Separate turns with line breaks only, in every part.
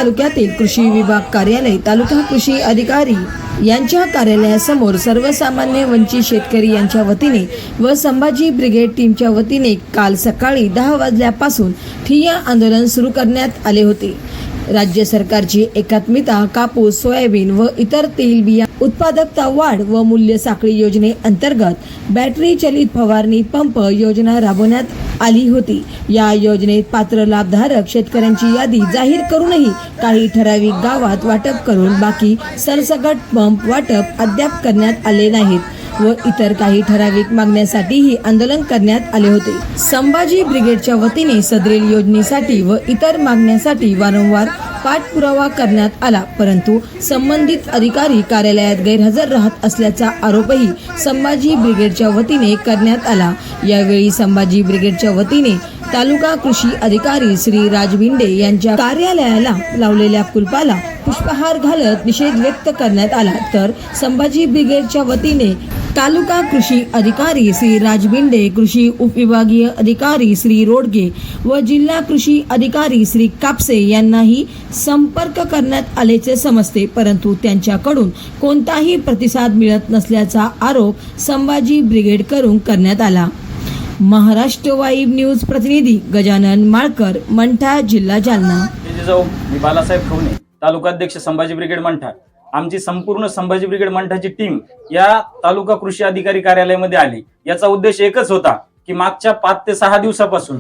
तालुक्यातील कृषी विभाग कार्यालय, तालुका कृषी अधिकारी यांच्या कार्यालयासमोर सर्वसामान्य वंचित शेतकरी यांच्या वतीने व संभाजी ब्रिगेड टीमच्या वतीने काल सकाळी 10 वाजल्यापासून ठिय्या आंदोलन सुरू करण्यात आले होते। राज्य सरकारची एकात्मिता कापूस, सोयाबीन व इतर तेलबिया उत्पादकता वाढ व मूल्य साखळी योजनेअंतर्गत बॅटरी चलित फवारणी पंप योजना राबवण्यात आली होती। या योजनेत पात्र लाभधारक शेतकऱ्यांची यादी जाहीर करूनही काही ठराविक गावात वाटप करून बाकी सरसकट पंप वाटप अद्याप करण्यात आले नाहीत व इतर काही ठराविक मागण्यासाठीही आंदोलन करण्यात आले होते। संभाजी ब्रिगेडच्या वतीने सदरील योजनेसाठी व इतर मागण्यासाठी वारंवार पाठपुरावा करण्यात आला, परंतु संबंधित अधिकारी कार्यालयात गैरहजर राहत असल्याचा आरोपही संभाजी ब्रिगेडच्या वतीने करण्यात आला। यावेळी संभाजी ब्रिगेडच्या वतीने तालुका कृषी अधिकारी श्री राज भिंडे यांच्या कार्यालयाला लावलेल्या कुलपाला पुष्पहार घालत निषेध व्यक्त करण्यात आला, तर संभाजी ब्रिगेडच्या वतीने तालुका कृषी अधिकारी श्री राज भिंडे, कृषी उपविभागीय अधिकारी श्री रोडगे व जिल्हा कृषी अधिकारी श्री कापसे यांनाही संपर्क करण्यात आल्याचे समजते, परंतु त्यांच्याकडून कोणताही प्रतिसाद मिळत नसल्याचा आरोप संभाजी ब्रिगेडकडून करण्यात आला। महाराष्ट्र वाईब न्यूज प्रतिनिधी गजानन माळकर, मंठा, जिल्हा जालना।
मी बालासाहेब खवणे, तालुकाध्यक्ष संभाजी ब्रिगेड मंठा। आमची संपूर्ण संभाजी ब्रिगेड मंठाची टीम या तालुका कृषी अधिकारी कार्यालयामध्ये आली। याचा उद्देश एकच होता की मागच्या 5 ते 6 दिवसापासून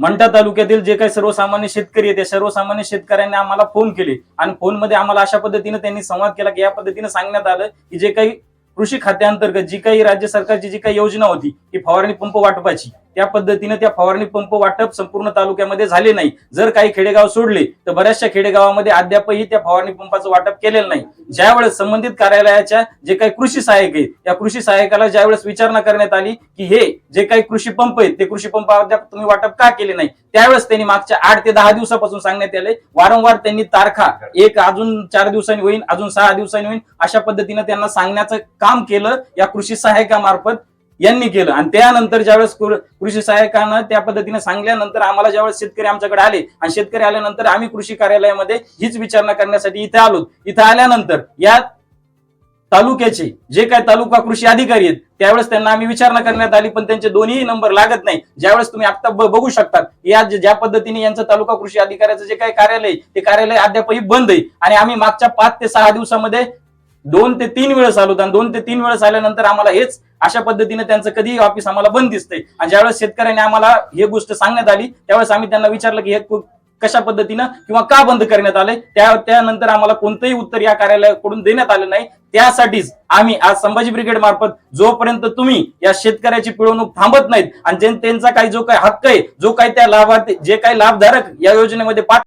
मंठा तालुक्यातील जे काही सर्वसामान्य शेतकरी आहेत, त्या सर्वसामान्य शेतकऱ्यांनी आम्हाला फोन केले आणि फोनमध्ये आम्हाला अशा पद्धतीने त्यांनी संवाद केला की या पद्धतीने सांगण्यात आलं की जे काही कृषी खात्याअंतर्गत जी काही राज्य सरकारची जी काही योजना होती की फवारणी पंप वाटपाची, त्या पद्धतीने त्या फवारणी पंप वाटप संपूर्ण तालुक्यामध्ये झाले नाही। जर काही खेडेगाव सोडले तर बऱ्याचशा खेडेगावामध्ये अद्यापही त्या फवारणी पंपाचं वाटप केलेलं नाही। ज्यावेळेस संबंधित कार्यालयाच्या जे काही कृषी सहाय्यक आहेत, त्या कृषी सहाय्यकाला ज्यावेळेस विचारणा करण्यात आली की हे जे काही कृषी पंप आहेत ते कृषी पंप अद्याप तुम्ही वाटप का केले नाही, त्यावेळेस त्यांनी मागच्या 8 ते 10 दिवसापासून सांगण्यात आले। वारंवार त्यांनी तारखा एक अजून 4 दिवसांनी होईल, अजून 6 दिवसांनी होईल, अशा पद्धतीने त्यांना सांगण्याचं काम केलं या कृषी सहाय्यकामार्फत यांनी केलं। आणि त्यानंतर ज्यावेळेस कृषी सहाय्यकांना त्या पद्धतीने सांगल्यानंतर आम्हाला ज्यावेळेस शेतकरी आमच्याकडे आले आणि शेतकरी आल्यानंतर आम्ही कृषी कार्यालयामध्ये हीच विचारणा करण्यासाठी इथे आलो। इथे आल्यानंतर या तालुक्याचे जे काही तालुका कृषी अधिकारी आहेत त्यावेळेस त्यांना आम्ही विचारणा करण्यात आली, पण त्यांचे दोन्ही नंबर लागत नाही। ज्यावेळेस तुम्ही आता बघू शकता या ज्या पद्धतीने यांचं तालुका कृषी अधिकाऱ्याचं जे काही कार्यालय ते कार्यालय अद्यापही बंद आहे आणि आम्ही मागच्या 5 ते 6 दिवसामध्ये 2 ते 3 वेळेस आलो आणि 2 ते 3 वेळेस आल्यानंतर आम्हाला हेच अशा पद्धतीने त्यांचं कधी ऑफिस आम्हाला बंद दिसतंय। आणि ज्यावेळेस शेतकऱ्यांनी आम्हाला ही गोष्ट सांगण्यात आली त्यावेळेस आम्ही त्यांना विचारलं की हे कशा पद्धतीनं किंवा का बंद करण्यात आले, त्यानंतर आम्हाला कोणतंही उत्तर या कार्यालयाकडून देण्यात आलं नाही। त्यासाठीच आम्ही आज संभाजी ब्रिगेड मार्फत जोपर्यंत तुम्ही या शेतकऱ्याची पिळवणूक थांबत नाहीत आणि त्यांचा काही जो काही हक्क आहे, जो काही त्या लाभार्थी जे काही लाभधारक या योजनेमध्ये